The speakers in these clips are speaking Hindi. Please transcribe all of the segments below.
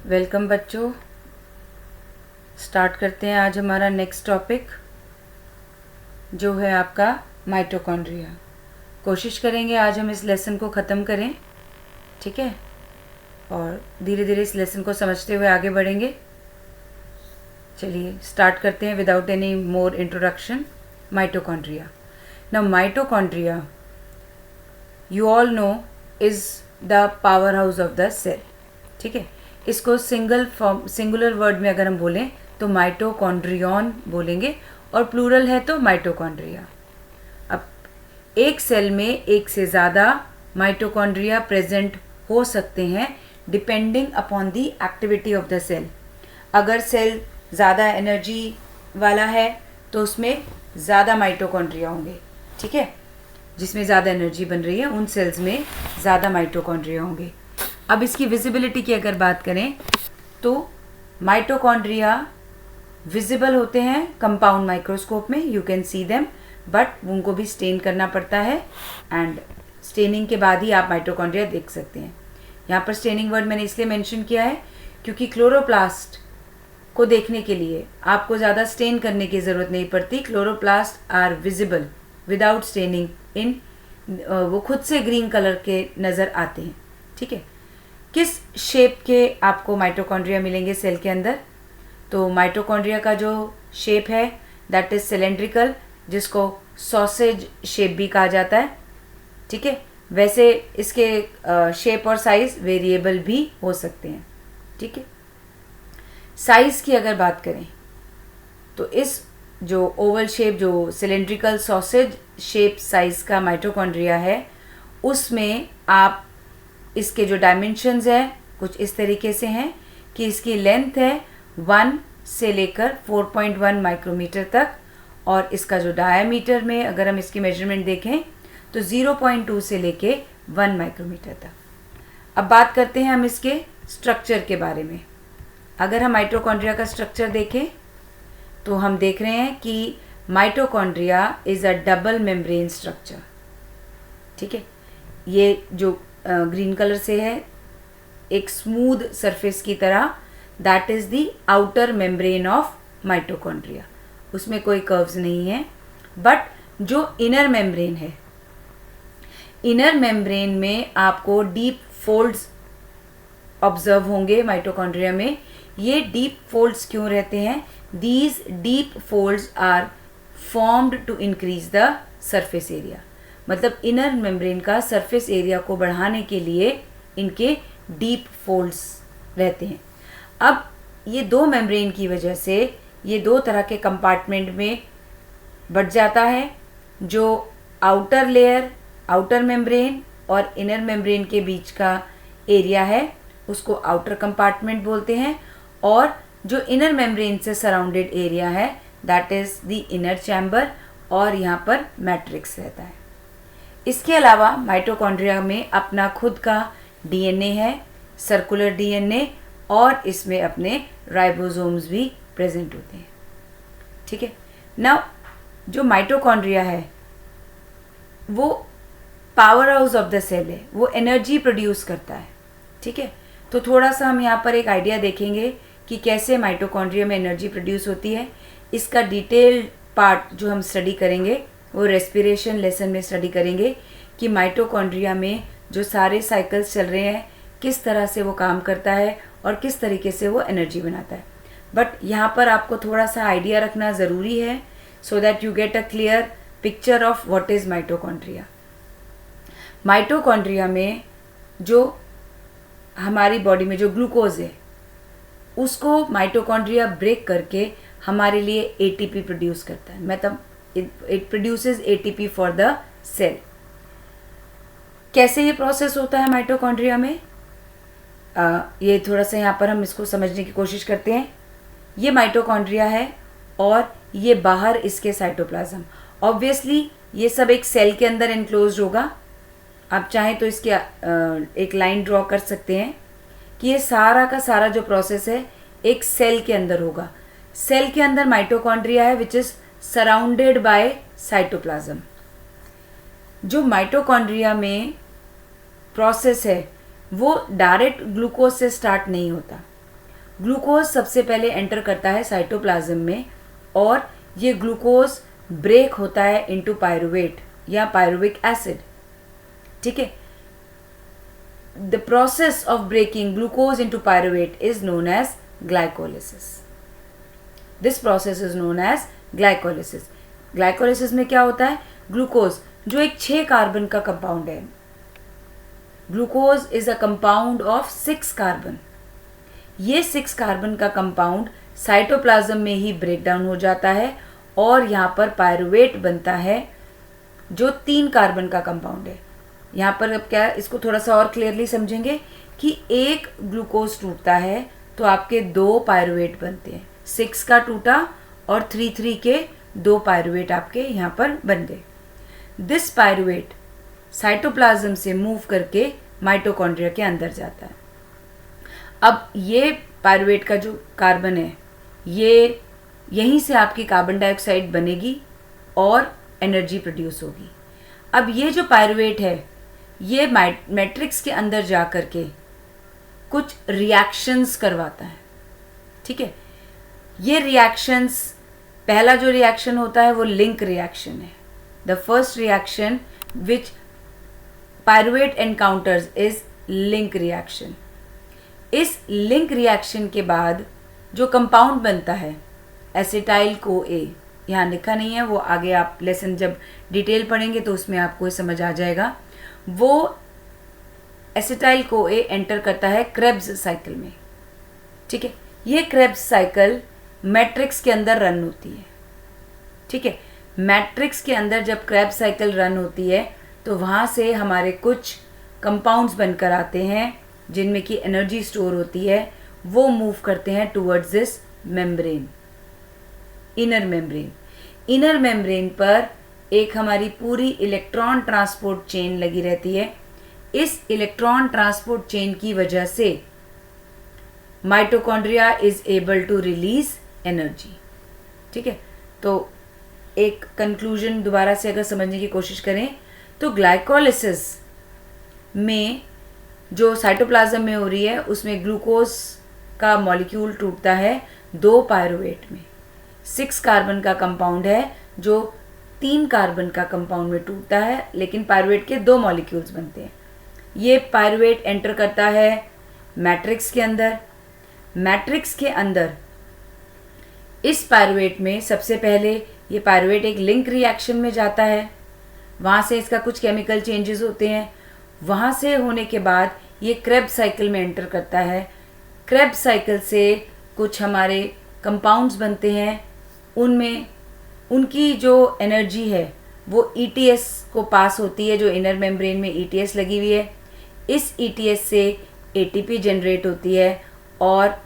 वेलकम बच्चों। स्टार्ट करते हैं आज हमारा नेक्स्ट टॉपिक जो है आपका माइटोकॉन्ड्रिया। कोशिश करेंगे आज हम इस लेसन को ख़त्म करें, ठीक है, और धीरे धीरे इस लेसन को समझते हुए आगे बढ़ेंगे। चलिए स्टार्ट करते हैं without any more introduction. Mitochondria. Now mitochondria you all know is the power house of the cell, ठीक है। इसको सिंगुलर वर्ड में अगर हम बोलें तो माइटोकॉन्ड्रियन बोलेंगे और प्लूरल है तो माइटोकॉन्ड्रिया। अब एक सेल में एक से ज़्यादा माइटोकॉन्ड्रिया प्रेजेंट हो सकते हैं depending upon the activity of the cell. अगर सेल ज़्यादा एनर्जी वाला है तो उसमें ज़्यादा माइटोकॉन्ड्रिया होंगे, ठीक है। जिसमें ज़्यादा एनर्जी बन रही है उन सेल्स में ज़्यादा माइटोकॉन्ड्रिया होंगे। अब इसकी विजिबिलिटी की अगर बात करें तो माइटोकॉन्ड्रिया विजिबल होते हैं कंपाउंड माइक्रोस्कोप में, you can see them, but उनको भी स्टेन करना पड़ता है एंड स्टेनिंग के बाद ही आप माइटोकॉन्ड्रिया देख सकते हैं। यहाँ पर स्टेनिंग वर्ड मैंने इसलिए मेंशन किया है क्योंकि क्लोरोप्लास्ट को देखने के लिए आपको ज़्यादा स्टेन करने की ज़रूरत नहीं पड़ती। Chloroplast are visible without staining in, वो खुद से ग्रीन कलर के नज़र आते हैं, ठीक है। किस शेप के आपको माइटोकॉन्ड्रिया मिलेंगे सेल के अंदर? तो माइटोकॉन्ड्रिया का जो शेप है दैट इज़ सिलेंड्रिकल, जिसको सॉसेज शेप भी कहा जाता है, ठीक है। वैसे इसके शेप और साइज़ वेरिएबल भी हो सकते हैं, ठीक है। साइज़ की अगर बात करें तो इस जो ओवल शेप, जो सिलेंड्रिकल सॉसेज शेप साइज़ का माइटोकॉन्ड्रिया है, उसमें आप इसके जो डायमेंशंस है कुछ इस तरीके से हैं कि इसकी लेंथ है 1 से लेकर 4.1 माइक्रोमीटर तक, और इसका जो डायामीटर में अगर हम इसकी मेजरमेंट देखें तो 0.2 से लेके 1 माइक्रोमीटर तक। अब बात करते हैं हम इसके स्ट्रक्चर के बारे में। अगर हम माइटोकॉन्ड्रिया का स्ट्रक्चर देखें तो हम देख रहे हैं कि mitochondria is a double membrane structure, ठीक है। ये जो ग्रीन कलर से है एक स्मूथ सरफेस की तरह, that is the outer membrane of mitochondria. उसमें कोई कर्व्स नहीं है, बट जो इनर मेम्ब्रेन है, इनर मेम्ब्रेन में आपको डीप फोल्ड्स ऑब्जर्व होंगे माइटोकॉन्ड्रिया में। ये डीप फोल्ड्स क्यों रहते हैं? These deep folds are formed to increase the surface area. मतलब इनर मेम्ब्रेन का सरफेस एरिया को बढ़ाने के लिए इनके डीप फोल्ड्स रहते हैं। अब ये दो मेम्ब्रेन की वजह से ये दो तरह के कंपार्टमेंट में बढ़ जाता है। जो आउटर लेयर, आउटर मेम्ब्रेन और इनर मेम्ब्रेन के बीच का एरिया है उसको आउटर कंपार्टमेंट बोलते हैं, और जो इनर मेम्ब्रेन से सराउंडेड एरिया है that is the inner chamber, और यहाँ पर मैट्रिक्स रहता है। इसके अलावा माइटोकॉन्ड्रिया में अपना खुद का डीएनए है, सर्कुलर डीएनए, और इसमें अपने राइबोसोम्स भी प्रेजेंट होते हैं, ठीक है। नाउ जो माइटोकॉन्ड्रिया है वो power house of the cell है, वो एनर्जी प्रोड्यूस करता है, ठीक है। तो थोड़ा सा हम यहाँ पर एक आइडिया देखेंगे कि कैसे माइटोकॉन्ड्रिया में एनर्जी प्रोड्यूस होती है। इसका डिटेल्ड पार्ट जो हम स्टडी करेंगे वो रेस्पिरेशन लेसन में स्टडी करेंगे कि माइटोकॉन्ड्रिया में जो सारे साइकिल्स चल रहे हैं किस तरह से वो काम करता है और किस तरीके से वो एनर्जी बनाता है। बट यहाँ पर आपको थोड़ा सा आइडिया रखना ज़रूरी है so that you get a clear picture of what is mitochondria. Mitochondria में जो हमारी बॉडी में जो ग्लूकोज है उसको माइटोकॉन्ड्रिया ब्रेक करके हमारे लिए एटीपी प्रोड्यूस करता है। मतलब it produces ATP for the cell। कैसे ये प्रोसेस होता है माइटोकॉन्ड्रिया में? ये थोड़ा सा यहाँ पर हम इसको समझने की कोशिश करते हैं। ये माइटोकॉन्ड्रिया है और ये बाहर इसके साइटोप्लाज्म। ऑब्वियसली ये सब एक सेल के अंदर एनक्लोज्ड होगा। आप चाहें तो इसके एक लाइन ड्रॉ कर सकते हैं कि ये सारा का सारा जो प्रोसेस है एक सेल के अंदर होगा। सेल के अंदर माइटोकॉन्ड्रिया है which is surrounded by cytoplasm. जो माइटोकॉन्ड्रिया में प्रोसेस है वो डायरेक्ट ग्लूकोज से स्टार्ट नहीं होता, ग्लूकोज सबसे पहले एंटर करता है साइटोप्लाज्म में और ये ग्लूकोज ब्रेक होता है इनटू पायरुवेट या पायरुविक एसिड। ठीक है, the process of breaking glucose into pyruvate is known as glycolysis. This process is known as glycolysis. Glycolysis में क्या होता है, ग्लूकोज जो एक 6 कार्बन का कंपाउंड है, glucose is a compound of 6 carbon. ये 6 कार्बन का कंपाउंड साइटोप्लाज्म में ही ब्रेक डाउन हो जाता है और यहाँ पर पायरुवेट बनता है जो 3 कार्बन का कंपाउंड है। यहाँ पर अब क्या, इसको थोड़ा सा और क्लियरली समझेंगे कि एक ग्लूकोज टूटता है तो आपके 2 पायरुवेट बनते हैं। 6 का टूटा और 3 के 2 पायरुवेट आपके यहाँ पर बन गए। दिस पायरुवेट साइटोप्लाज्म से मूव करके माइटोकॉन्ड्रिया के अंदर जाता है। अब ये पायरुवेट का जो कार्बन है, ये यहीं से आपकी कार्बन डाइऑक्साइड बनेगी और एनर्जी प्रोड्यूस होगी। अब ये जो पायरुवेट है ये मैट्रिक्स के अंदर जा कर के कुछ रिएक्शंस करवाता है। ठीक है, ये रिएक्शंस, पहला जो रिएक्शन होता है वो लिंक रिएक्शन है। The first reaction which pyruvate encounters is link reaction. इस लिंक रिएक्शन के बाद जो कंपाउंड बनता है एसिटाइल को ए, यहाँ लिखा नहीं है, वो आगे आप लेसन जब डिटेल पढ़ेंगे तो उसमें आपको समझ आ जाएगा। वो एसिटाइल को ए एंटर करता है क्रेब्स साइकिल में। ठीक है, ये क्रेब्स साइकिल मैट्रिक्स के अंदर रन होती है। ठीक है, मैट्रिक्स के अंदर जब क्रेब्स साइकिल रन होती है तो वहाँ से हमारे कुछ कंपाउंड्स बनकर आते हैं जिनमें की एनर्जी स्टोर होती है, वो मूव करते हैं towards this membrane, inner membrane. Inner membrane पर एक हमारी पूरी इलेक्ट्रॉन ट्रांसपोर्ट चेन लगी रहती है। इस इलेक्ट्रॉन ट्रांसपोर्ट चेन की वजह से mitochondria is able to release energy. ठीक है, तो एक कंक्लूजन दोबारा से अगर समझने की कोशिश करें तो ग्लाइकोलिसिस में जो साइटोप्लाज्म में हो रही है उसमें ग्लूकोज का मॉलिक्यूल टूटता है 2 पायरुवेट में। 6 कार्बन का कंपाउंड है जो 3 कार्बन का कंपाउंड में टूटता है, लेकिन पायरुवेट के 2 मॉलिक्यूल्स बनते हैं। ये पायरुवेट एंटर करता है मैट्रिक्स के अंदर। मैट्रिक्स के अंदर इस पायरुवेट में सबसे पहले ये पायरुवेट एक लिंक रिएक्शन में जाता है, वहाँ से इसका कुछ केमिकल चेंजेस होते हैं। वहाँ से होने के बाद ये क्रेब्स साइकिल में एंटर करता है। क्रेब्स साइकिल से कुछ हमारे कंपाउंड्स बनते हैं, उनमें उनकी जो एनर्जी है वो ईटीएस को पास होती है, जो इनर मेम्ब्रेन में ईटीएस लगी हुई है। इस ईटीएस से एटीपी जनरेट होती है और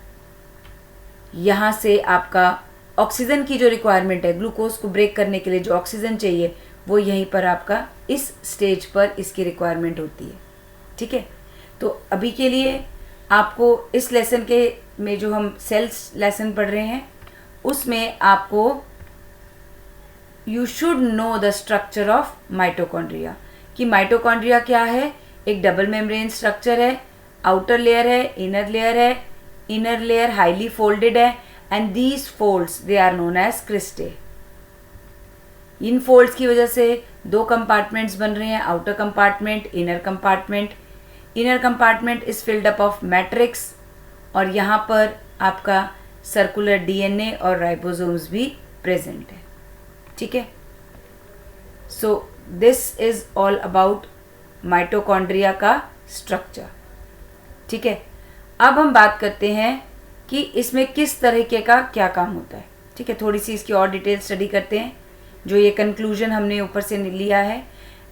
यहाँ से आपका ऑक्सीजन की जो रिक्वायरमेंट है, ग्लूकोज को ब्रेक करने के लिए जो ऑक्सीजन चाहिए, वो यहीं पर आपका इस स्टेज पर इसकी रिक्वायरमेंट होती है। ठीक है, तो अभी के लिए आपको इस लेसन के में जो हम सेल्स लेसन पढ़ रहे हैं उसमें आपको you should know the structure of mitochondria, कि माइटोकॉन्ड्रिया क्या है। एक डबल मेम्ब्रेन स्ट्रक्चर है, आउटर लेयर है, इनर लेयर है। इनर लेयर हाईली फोल्डेड है and these folds they are known as cristae. इन फोल्ड्स की वजह से 2 कंपार्टमेंट्स बन रहे हैं, outer compartment, inner compartment. Inner compartment is filled up of matrix और यहाँ पर आपका सर्कुलर डीएनए और राइबोसोम्स भी प्रेजेंट है। ठीक है, so this is all about mitochondria का स्ट्रक्चर। ठीक है, अब हम बात करते हैं कि इसमें किस तरीके का क्या काम होता है। ठीक है, थोड़ी सी इसकी और डिटेल स्टडी करते हैं। जो ये कंक्लूजन हमने ऊपर से लिया है,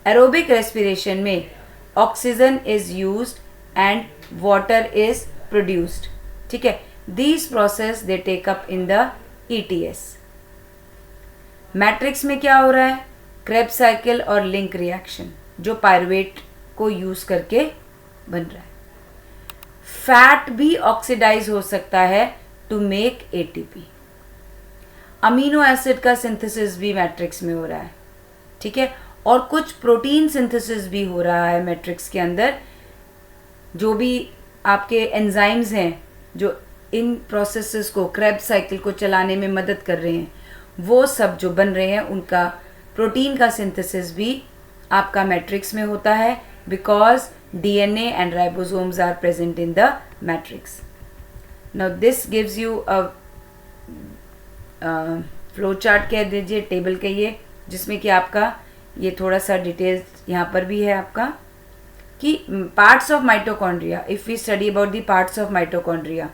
एरोबिक रेस्पिरेशन में oxygen is used and water is produced. ठीक है, these process they take up in the ETS. Matrix में क्या हो रहा है, क्रेब्स साइकिल और लिंक रिएक्शन जो पायरुवेट को यूज करके बन रहा है। फैट भी ऑक्सीडाइज हो सकता है to make ATP. Amino acid का सिंथेसिस भी मैट्रिक्स में हो रहा है। ठीक है, और कुछ प्रोटीन सिंथेसिस भी हो रहा है मैट्रिक्स के अंदर। जो भी आपके एंजाइम्स हैं जो इन प्रोसेसेस को, क्रेब्स साइकिल को चलाने में मदद कर रहे हैं, वो सब जो बन रहे हैं उनका प्रोटीन का सिंथेसिस भी आपका मैट्रिक्स में होता है, because DNA and ribosomes are present in the matrix. Now this gives you a flow chart कह दीजिए, टेबल कहिए, जिसमें कि आपका ये थोड़ा सा डिटेल्स यहाँ पर भी है आपका कि parts of mitochondria. If we study about the parts of mitochondria,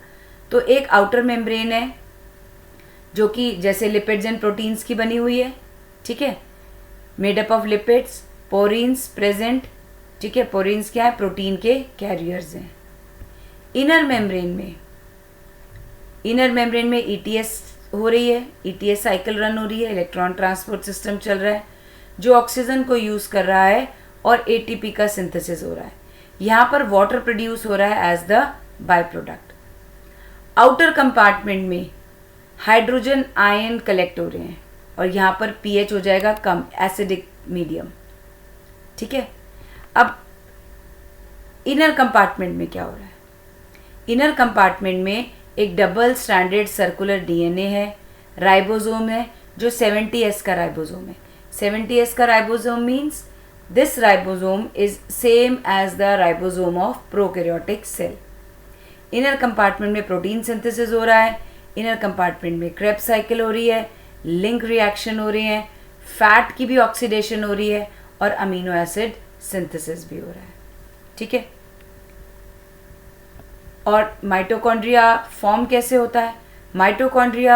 तो एक आउटर मेम्ब्रेन है जो कि जैसे लिपिड्स एंड प्रोटीन्स की बनी हुई है, ठीक है, made up of lipids, porins present, ठीक है. पोरीन्स क्या है? प्रोटीन के कैरियर्स हैं. इनर मेम्ब्रेन में ETS हो रही है, ETS साइकिल रन हो रही है, इलेक्ट्रॉन ट्रांसपोर्ट सिस्टम चल रहा है जो ऑक्सीजन को यूज़ कर रहा है और ATP का सिंथेसिस हो रहा है. यहाँ पर वाटर प्रोड्यूस हो रहा है as the by product. Outer compartment में हाइड्रोजन आयन कलेक्ट हो रहे हैं और यहाँ पर pH हो जाएगा कम, एसिडिक मीडियम, ठीक है. अब इनर कंपार्टमेंट में क्या हो रहा है? इनर कंपार्टमेंट में एक डबल स्ट्रैंडेड सर्कुलर DNA है, राइबोसोम है जो 70S का राइबोसोम है. 70S का ribosome means this ribosome is same as the ribosome of prokaryotic cell. Inner compartment में प्रोटीन सिंथेसिस हो रहा है, इनर कंपार्टमेंट में क्रेब्स साइकिल हो रही है, लिंक रिएक्शन हो रही है, फैट की भी ऑक्सीडेशन हो रही है और अमीनो एसिड सिंथेसिस भी हो रहा है, ठीक है. और माइटोकॉन्ड्रिया फॉर्म कैसे होता है? माइटोकॉन्ड्रिया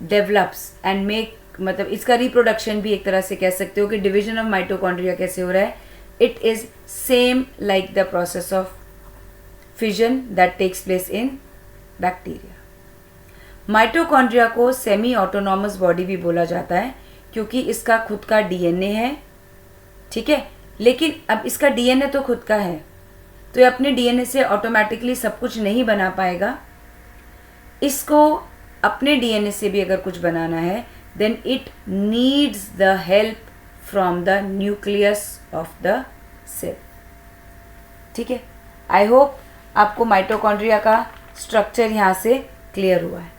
डेवलप्स एंड मेक, मतलब इसका रिप्रोडक्शन भी एक तरह से कह सकते हो कि डिवीजन ऑफ माइटोकॉन्ड्रिया कैसे हो रहा है. It is same like the process of fission that takes place in bacteria. Mitochondria को सेमी ऑटोनॉमस बॉडी भी बोला जाता है क्योंकि इसका खुद का DNA है, ठीक है. लेकिन अब इसका DNA तो खुद का है, तो ये अपने DNA से ऑटोमेटिकली सब कुछ नहीं बना पाएगा. इसको अपने DNA से भी अगर कुछ बनाना है, then it needs the help from the nucleus of the cell, ठीक है. आई होप आपको माइटोकॉन्ड्रिया का स्ट्रक्चर यहाँ से क्लियर हुआ है,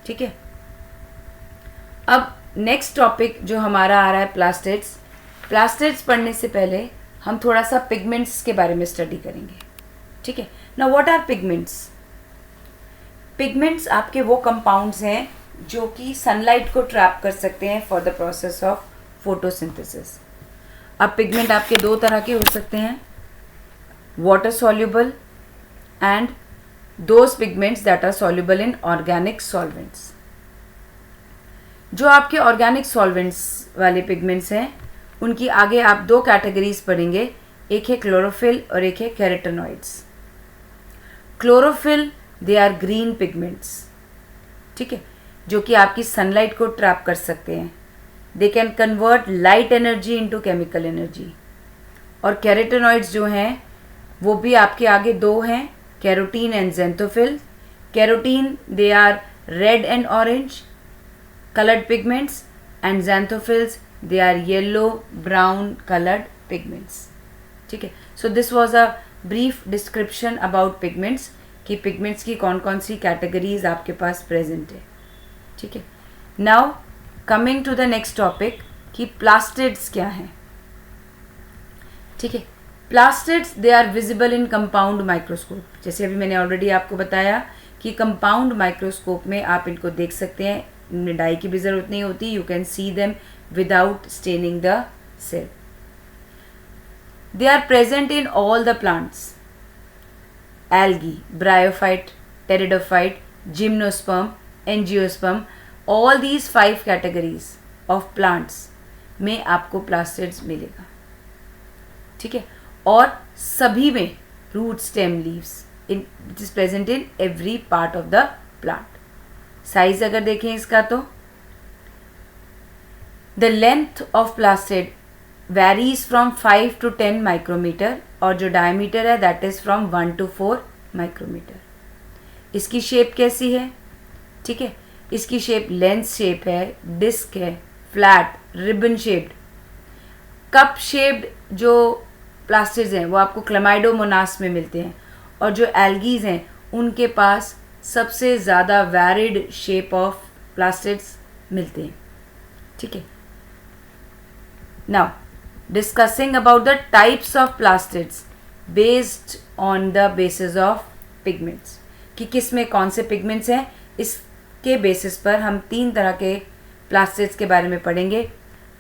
ठीक है. अब नेक्स्ट टॉपिक जो हमारा आ रहा है प्लास्टिड्स. प्लास्टिड्स पढ़ने से पहले हम थोड़ा सा पिगमेंट्स के बारे में स्टडी करेंगे, ठीक है. Now what are pigments? Pigments आपके वो कंपाउंड्स हैं जो कि सनलाइट को ट्रैप कर सकते हैं for the process of photosynthesis. अब पिगमेंट आपके दो तरह के हो सकते हैं, water soluble and those pigments that are soluble in organic solvents. जो आपके ऑर्गेनिक सॉल्वेंट्स वाले पिगमेंट्स हैं उनकी आगे आप दो कैटेगरीज पढ़ेंगे, एक है क्लोरोफिल और एक है carotenoids. Chlorophyll they are green pigments, ठीक है, जो कि आपकी सनलाइट को ट्रैप कर सकते हैं. They can convert light energy into chemical energy. और कैरोटेनॉइड्स जो हैं वो भी आपके आगे दो हैं, carotene and xanthophyll. Carotene they are red and orange colored pigments and xanthophylls they are yellow brown colored pigments, ठीक है. so this was a brief description about pigments कि pigments की कौन कौन सी categories आपके पास present है, ठीक है. now coming to the next topic कि plastids क्या हैं, ठीक है. plastids they are visible in compound microscope. जैसे अभी मैंने already आपको बताया कि compound microscope में आप इनको देख सकते हैं, इनमें डाई की भी ज़रूरत नहीं होती. You can see them without staining the cell. They are present in all the plants, algae, bryophyte, pteridophyte, gymnosperm, angiosperm. All these 5 categories of plants में आपको प्लास्टिड्स मिलेगा, ठीक है. और सभी में root, stem, leaves, in it is present in every part of the plant. Size अगर देखें इसका तो the length of plastid varies from 5 to 10 micrometre और जो डायमीटर है that is from 1 to 4 micrometre. इसकी शेप कैसी है, ठीक है. इसकी शेप लेंस शेप है, डिस्क है, flat, ribbon shaped. Cup shaped जो प्लास्टिड्स हैं वो आपको क्लमाइडोमोनास में मिलते हैं और जो एल्गीज हैं उनके पास सबसे ज़्यादा वैरिड शेप ऑफ प्लास्टिड्स मिलते हैं, ठीक है। Now discussing about the types of plastids based on the basis of pigments, कि किस में कौन से पिगमेंट्स हैं, इसके बेसिस पर हम 3 तरह के प्लास्टिड्स के बारे में पढ़ेंगे: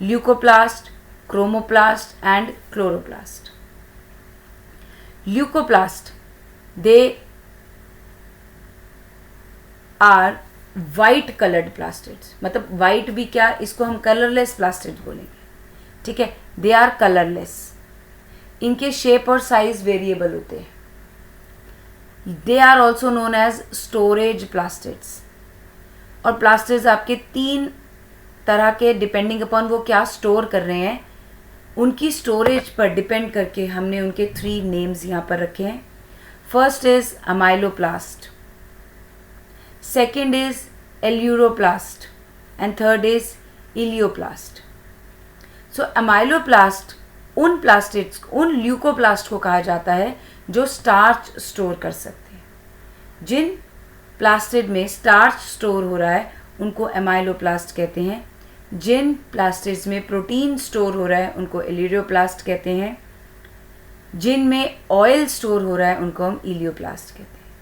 leucoplast, chromoplast and chloroplast. Leucoplast, they are white coloured plastids, मतलब वाइट भी क्या, इसको हम कलरलेस प्लास्टिड बोलेंगे, ठीक है। दे आर कलरलेस, इनके शेप और साइज वेरिएबल होते हैं। They are also known as storage plastids. और प्लास्टिड्स आपके 3 तरह के, डिपेंडिंग अपॉन वो क्या स्टोर कर रहे हैं, उनकी स्टोरेज पर डिपेंड करके हमने उनके 3 नेम्स यहाँ पर रखे हैं। First is amyloplast, second is aleuroplast and third is elaioplast. So amyloplast उन प्लास्टिड्स, उन ल्यूकोप्लास्ट को कहा जाता है जो स्टार्च स्टोर कर सकते हैं। जिन प्लास्टिड में स्टार्च स्टोर हो रहा है उनको एमाइलोप्लास्ट कहते हैं। जिन प्लास्टिड्स में प्रोटीन स्टोर हो रहा है उनको इलियोप्लास्ट कहते हैं। जिनमें ऑयल स्टोर हो रहा है उनको हम इलियोप्लास्ट कहते हैं,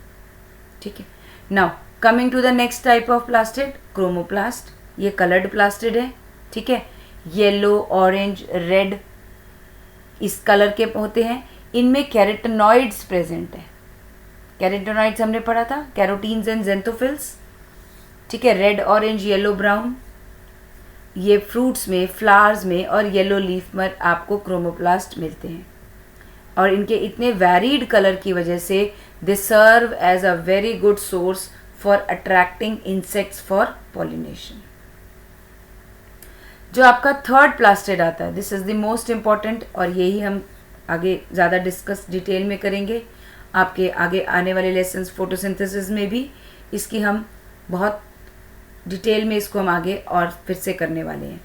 ठीक है। Now coming to the next type of plastid, chromoplast. ये कलर्ड प्लास्टिड है, ठीक है। येलो, ऑरेंज, रेड इस कलर के होते हैं। इनमें कैरोटेनॉइड्स प्रेजेंट है। कैरोटेनॉइड्स हमने पढ़ा था, कैरोटीन्स एंड जेंथोफिल्स, ठीक है। रेड, ऑरेंज, येलो, ब्राउन, ये फ्रूट्स में, फ्लावर्स में और येलो लीफ में आपको क्रोमोप्लास्ट मिलते हैं। और इनके इतने वैरीड कलर की वजह से they serve as a very good source for attracting insects for pollination. जो आपका थर्ड प्लास्टिड आता है, this is the most important, और यही हम आगे ज़्यादा डिस्कस डिटेल में करेंगे। आपके आगे आने वाले लेसन्स फोटोसिंथेसिस में भी इसकी हम बहुत डिटेल में इसको हम आगे और फिर से करने वाले हैं।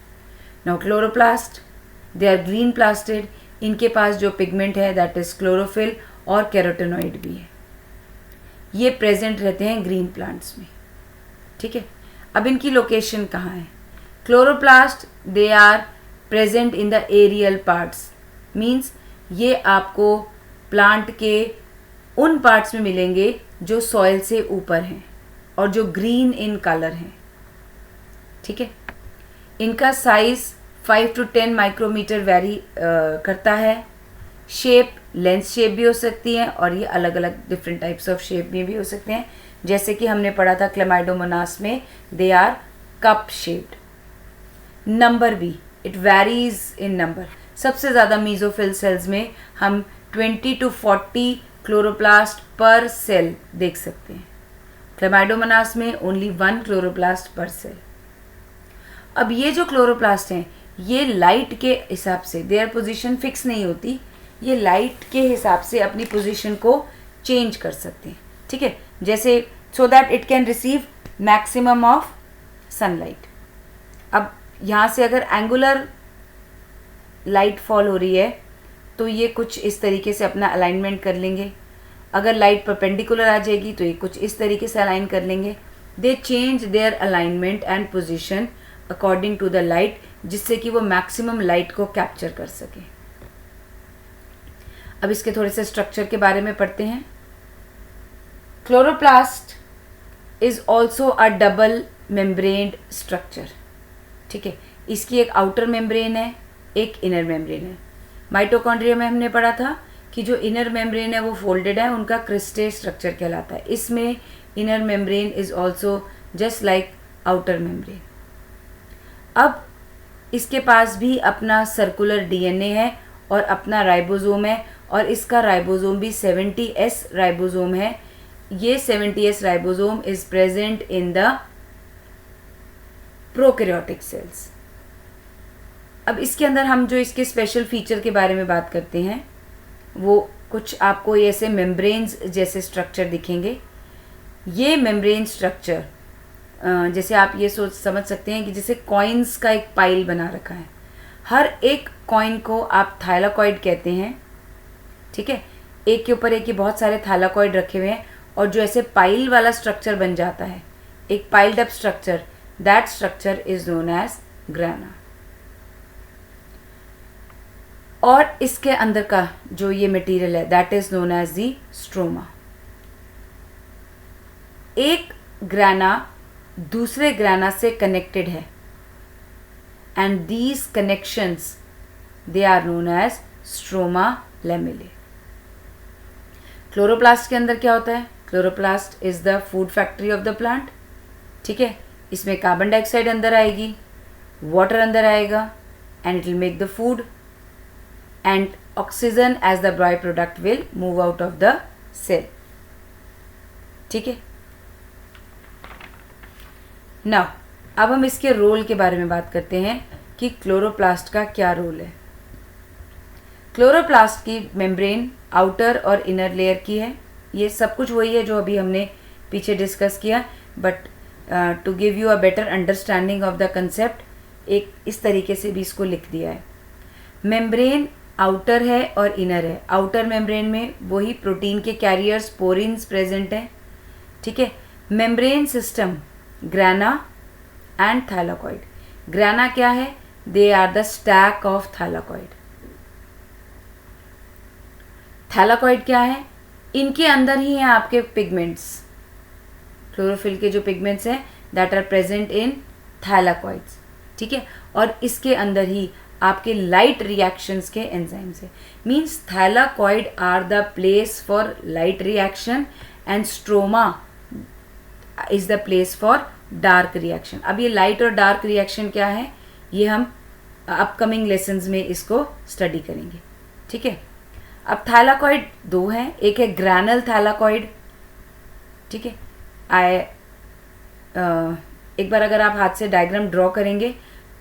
Now chloroplast, they are green plastid. इनके पास जो पिगमेंट है दैट इज़ क्लोरोफिल और कैरोटेनॉइड भी है। ये प्रेजेंट रहते हैं ग्रीन प्लांट्स में, ठीक है। अब इनकी लोकेशन कहाँ है? Chloroplast, they are present in the aerial parts, means ये आपको प्लांट के उन पार्ट्स में मिलेंगे जो सॉइल से ऊपर हैं और जो ग्रीन इन कलर हैं, ठीक है। इनका साइज 5 to 10 माइक्रोमीटर वेरी करता है। शेप, लेंस शेप भी हो सकती है और ये अलग अलग डिफरेंट टाइप्स ऑफ शेप में भी हो सकते हैं, जैसे कि हमने पढ़ा था क्लेमाइडोमोनास में, they are cup shaped. Number भी, इट वेरीज इन नंबर। सबसे ज़्यादा मीजोफिल सेल्स में हम 20 to 40 क्लोरोप्लास्ट पर सेल देख सकते हैं। क्लेमाइडोमोनास में ओनली 1 क्लोरोप्लास्ट पर सेल। अब ये जो क्लोरोप्लास्ट हैं, ये लाइट के हिसाब से, देयर पोजीशन फिक्स नहीं होती, ये लाइट के हिसाब से अपनी पोजीशन को चेंज कर सकते हैं, ठीक है। जैसे so that it can receive maximum of sunlight. अब यहाँ से अगर एंगुलर लाइट फॉल हो रही है तो ये कुछ इस तरीके से अपना अलाइनमेंट कर लेंगे। अगर लाइट परपेंडिकुलर आ जाएगी तो ये कुछ इस तरीके से अलाइन कर लेंगे। They change their alignment and position according to the light, जिससे कि वो मैक्सिमम लाइट को कैप्चर कर सके। अब इसके थोड़े से स्ट्रक्चर के बारे में पढ़ते हैं। Chloroplast is also a double membraned structure, ठीक है। इसकी एक आउटर मेम्ब्रेन है, एक इनर मेम्ब्रेन है। माइटोकॉन्ड्रिया में हमने पढ़ा था कि जो इनर मेम्ब्रेन है वो फोल्डेड है, उनका क्रिस्टेट स्ट्रक्चर कहलाता है। इसमें inner membrane is also just like outer membrane. अब इसके पास भी अपना सर्कुलर डीएनए है और अपना राइबोसोम है, और इसका राइबोसोम भी 70S राइबोसोम है। ये 70S ribosome is present in the prokaryotic cells. अब इसके अंदर हम जो इसके स्पेशल फीचर के बारे में बात करते हैं, वो कुछ आपको ऐसे मेम्ब्रेन्स जैसे स्ट्रक्चर दिखेंगे। ये मेम्ब्रेन स्ट्रक्चर जैसे आप ये समझ सकते हैं कि जैसे कॉइन्स का एक पाइल बना रखा है। हर एक कॉइन को आप थाइलाकॉइड कहते हैं, ठीक है। एक के ऊपर एक ही बहुत सारे थाइलाकॉइड रखे हुए हैं और जो ऐसे पाइल वाला स्ट्रक्चर बन जाता है, एक piled up structure, that structure is known as grana. और इसके अंदर का जो ये मटेरियल है that is known as the stroma. एक ग्राना दूसरे ग्राना से कनेक्टेड है and these connections they are known as stroma lamellae. Chloroplast के अंदर क्या होता है? Chloroplast is the food factory of the plant. ठीक है, इसमें कार्बन डाइऑक्साइड अंदर आएगी, वाटर अंदर आएगा and it will make the food and oxygen as the by product will move out of the cell. ठीक है, नाउ अब हम इसके रोल के बारे में बात करते हैं कि क्लोरोप्लास्ट का क्या रोल है। क्लोरोप्लास्ट की मेम्ब्रेन आउटर और इनर लेयर की है। ये सब कुछ वही है जो अभी हमने पीछे डिस्कस किया, but to give you a better understanding of the concept एक इस तरीके से भी इसको लिख दिया है। मेम्ब्रेन आउटर है और इनर है। आउटर मेम्ब्रेन में वही प्रोटीन के कैरियर्स पोरिन्स प्रेजेंट हैं। ठीक है, membrane system grana and thylakoid. Grana क्या है? They are the stack of thylakoid. Thylakoid क्या है? इनके अंदर ही हैं आपके पिगमेंट्स, क्लोरोफिल के जो पिगमेंट्स हैं that are present in thylakoids. ठीक है, और इसके अंदर ही आपके लाइट रिएक्शंस के एंजाइम्स है। Means thylakoid are the place for light reaction and stroma is the place for dark reaction. अब ये लाइट और डार्क रिएक्शन क्या है ये हम अपकमिंग लेसन्स में इसको स्टडी करेंगे। ठीक है, अब थैलाकॉइड दो हैं, एक है ग्रैनल थैलाकॉइड। ठीक है, एक बार अगर आप हाथ से डायग्राम ड्रॉ करेंगे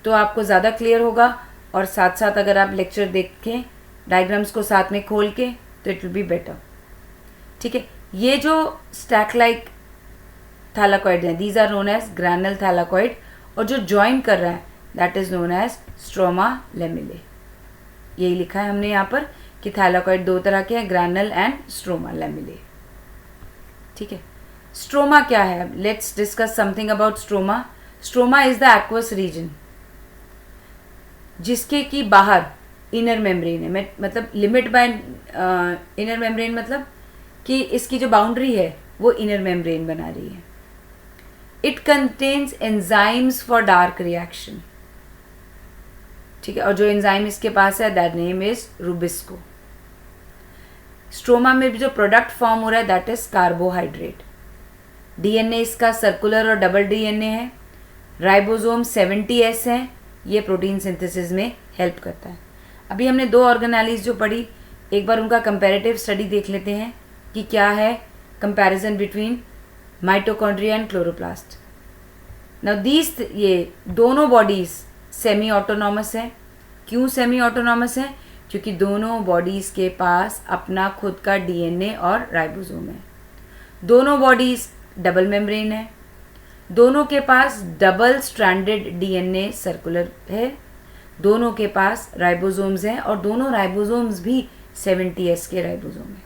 तो आपको ज़्यादा क्लियर होगा, और साथ साथ अगर आप लेक्चर देखें डायग्राम्स को साथ में खोल के तो इट विल बी बेटर। ठीक है, ये जो स्टैक लाइक थैलाकॉइड हैं these are known as granal thylakoid, और जो ज्वाइन कर रहा है that is known as stroma lamellae. यही लिखा है हमने यहाँ पर कि थैलाकॉइड दो तरह के हैं, ग्रैनल एंड स्ट्रोमा लेमिले। ठीक है, स्ट्रोमा क्या है? Let's discuss something about stroma. Stroma is the aqueous region जिसके की बाहर इनर मेम्ब्रेन है। मतलब लिमिट बाय इनर मेम्ब्रेन मतलब कि इसकी जो बाउंड्री है वो इनर मेम्ब्रेन बना रही है। It contains enzymes for dark reaction. ठीक है, और जो एंजाइम इसके पास है that name is rubisco. Stroma में भी जो प्रोडक्ट फॉर्म हो रहा है दैट इज कार्बोहाइड्रेट। डीएनए इसका सर्कुलर और डबल डीएनए है। राइबोसोम 70S है, ये प्रोटीन सिंथेसिस में हेल्प करता है। अभी हमने दो ऑर्गेनेलीज जो पढ़ी, एक बार उनका कंपैरेटिव स्टडी देख लेते हैं कि क्या है comparison between mitochondria and chloroplast. Now these ये दोनों बॉडीज सेमी ऑटोनॉमस है। क्यों सेमी ऑटोनॉमस है? क्योंकि दोनों बॉडीज के पास अपना खुद का डीएनए और राइबोसोम है। दोनों बॉडीज डबल मेम्ब्रेन है। दोनों के पास डबल स्ट्रैंडेड डीएनए सर्कुलर है। दोनों के पास राइबोसोम्स हैं और दोनों राइबोसोम्स भी 70S के राइबोसोम है।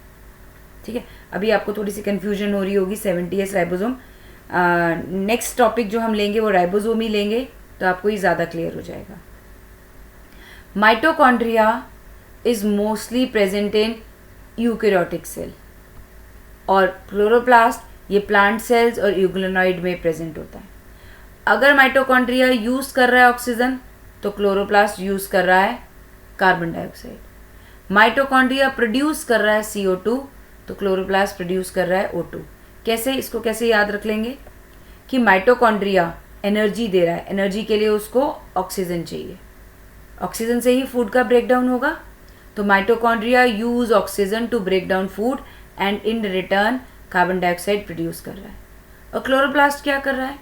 ठीक है, अभी आपको थोड़ी सी कंफ्यूजन हो रही होगी 70S राइबोसोम। नेक्स्ट टॉपिक जो हम लेंगे वो राइबोसोम ही लेंगे तो आपको ये ज़्यादा क्लियर हो जाएगा। Mitochondria is mostly present in eukaryotic cell और क्लोरोप्लास्ट ये प्लांट सेल्स और यूग्लिनॉइड में प्रेजेंट होता है। अगर माइटोकॉन्ड्रिया यूज़ कर रहा है ऑक्सीजन तो क्लोरोप्लास्ट यूज़ कर रहा है कार्बन डाइऑक्साइड। माइटोकॉन्ड्रिया प्रोड्यूस कर रहा है CO2 तो क्लोरोप्लास्ट प्रोड्यूस कर रहा है O2। कैसे? इसको कैसे याद रख लेंगे कि माइटोकॉन्ड्रिया एनर्जी दे रहा है, एनर्जी के लिए उसको ऑक्सीजन चाहिए, ऑक्सीजन से ही फूड का ब्रेक डाउन होगा। तो mitochondria use oxygen to break down food and in return carbon dioxide produce कर रहा है। और क्लोरोप्लास्ट क्या कर रहा है?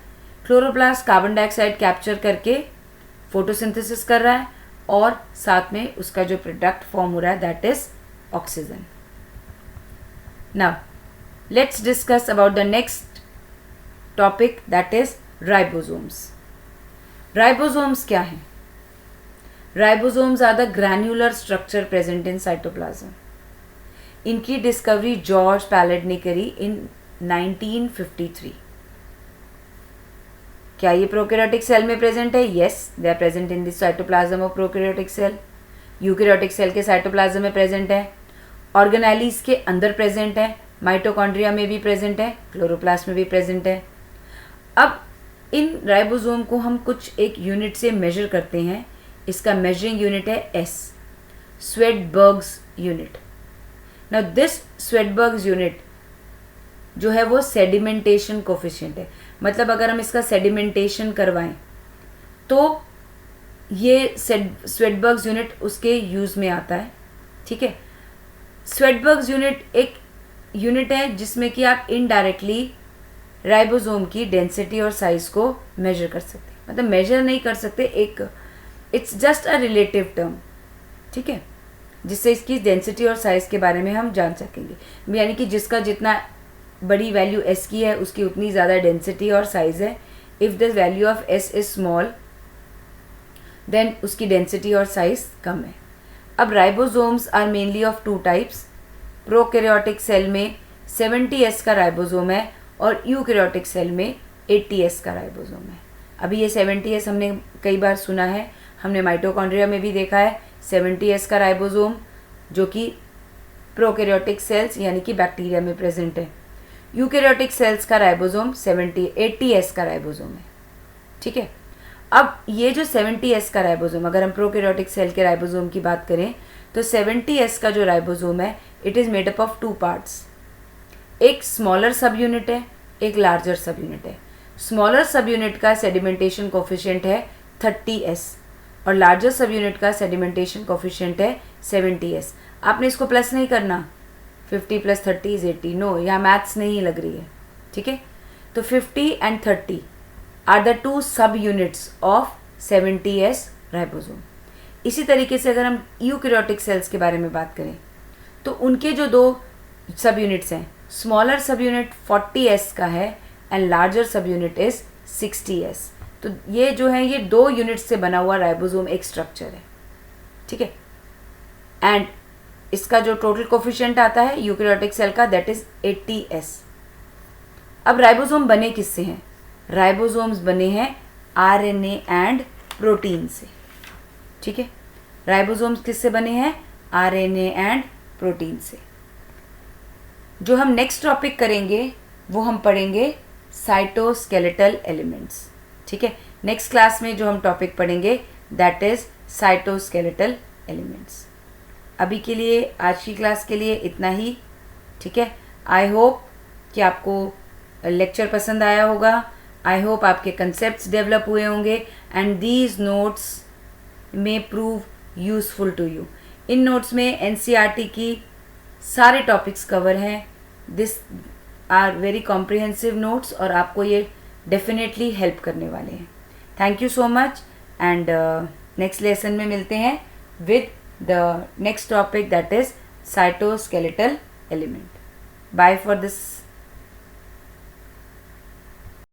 क्लोरोप्लास्ट कार्बन डाइऑक्साइड कैप्चर करके फोटोसिंथेसिस कर रहा है और साथ में उसका जो प्रोडक्ट फॉर्म हो रहा है that is oxygen. Now let's discuss about the next topic that is ribosomes. Ribosomes क्या है? Ribosomes are the granular structure present in cytoplasm. इनकी डिस्कवरी जॉर्ज पैलेट ने करी इन 1953। क्या ये प्रोकैरियोटिक सेल में प्रेजेंट है? Yes, they are present in the cytoplasm of prokaryotic cell. Eukaryotic cell के साइटोप्लाज्म में प्रेजेंट है, ऑर्गेनेलीज के अंदर प्रेजेंट है, माइटोकॉन्ड्रिया में भी प्रेजेंट है, क्लोरोप्लास्ट में भी प्रेजेंट है। अब इन राइबोसोम को हम कुछ एक यूनिट से मेजर करते हैं। इसका मेजरिंग यूनिट है S, Svedbergs unit. Now this Svedbergs unit जो है वो सेडिमेंटेशन कोफिशिएंट है। मतलब अगर हम इसका सेडिमेंटेशन करवाएं तो ये स्वेडबर्ग्स यूनिट उसके यूज़ में आता है। ठीक है, स्वेडबर्ग्स यूनिट एक यूनिट है जिसमें कि आप इनडायरेक्टली राइबोसोम की डेंसिटी और साइज को मेजर कर सकते हैं। मतलब मेजर नहीं कर सकते, एक it's just a relative term. ठीक है, जिससे इसकी डेंसिटी और साइज के बारे में हम जान सकेंगे। यानी कि जिसका जितना बड़ी वैल्यू एस की है उसकी उतनी ज़्यादा डेंसिटी और साइज है। If the value of S is small then उसकी डेंसिटी और साइज कम है। अब ribosomes are mainly of two types. Prokaryotic cell में 70S का राइबोसोम है और यूकैरियोटिक सेल में 80S का राइबोसोम है। अभी ये 70S हमने कई बार सुना है, हमने माइटोकॉन्ड्रिया में भी देखा है 70S का राइबोसोम जो कि प्रोकैरियोटिक सेल्स यानी कि बैक्टीरिया में प्रेजेंट है। यूकैरियोटिक सेल्स का राइबोसोम 80S का राइबोसोम है। ठीक है, अब ये जो 70S का राइबोसोम, अगर हम प्रोकैरियोटिक सेल के राइबोसोम की बात करें तो 70S का जो राइबोसोम है it is made up of two parts. एक स्मॉलर सब यूनिट है, एक लार्जर सब यूनिट है। स्मॉलर सब यूनिट का सेडिमेंटेशन कोफिशिएंट है 30S और लार्जर सब यूनिट का सेडिमेंटेशन कोफिशिएंट है 70S। आपने इसको प्लस नहीं करना, 50 + 30 = 80। नो, यहाँ मैथ्स नहीं लग रही है। ठीक है, तो 50 and 30 आर द टू सब यूनिट्स ऑफ 70S राइबोसोम। इसी तरीके से अगर हम यूकैरियोटिक सेल्स के बारे में बात करें तो उनके जो दो सब यूनिट्स हैं, स्मॉलर सब यूनिट 40S का है एंड लार्जर सब यूनिट इज 60S। तो ये जो है ये दो यूनिट से बना हुआ राइबोसोम एक स्ट्रक्चर है। ठीक है, एंड इसका जो टोटल कोफिशिएंट आता है यूकैरियोटिक सेल का दैट इज 80S। अब राइबोसोम बने किससे हैं? राइबोसोम्स बने हैं RNA एंड प्रोटीन से। ठीक है, राइबोसोम्स किससे बने हैं? RNA एंड प्रोटीन से। जो हम नेक्स्ट टॉपिक करेंगे वो हम पढ़ेंगे साइटोस्केलेटल एलिमेंट्स। ठीक है, नेक्स्ट क्लास में जो हम टॉपिक पढ़ेंगे दैट इज साइटोस्केलेटल एलिमेंट्स। अभी के लिए आज की क्लास के लिए इतना ही। ठीक है, आई होप कि आपको लेक्चर पसंद आया होगा। आई होप आपके कंसेप्ट्स डेवलप हुए होंगे and these notes may prove useful to you. इन नोट्स में NCERT की सारे टॉपिक्स कवर हैं। This are very comprehensive notes और आपको ये डेफिनेटली हेल्प करने वाले हैं। Thank you so much and next lesson में मिलते हैं with the next topic that is cytoskeletal element. Bye for this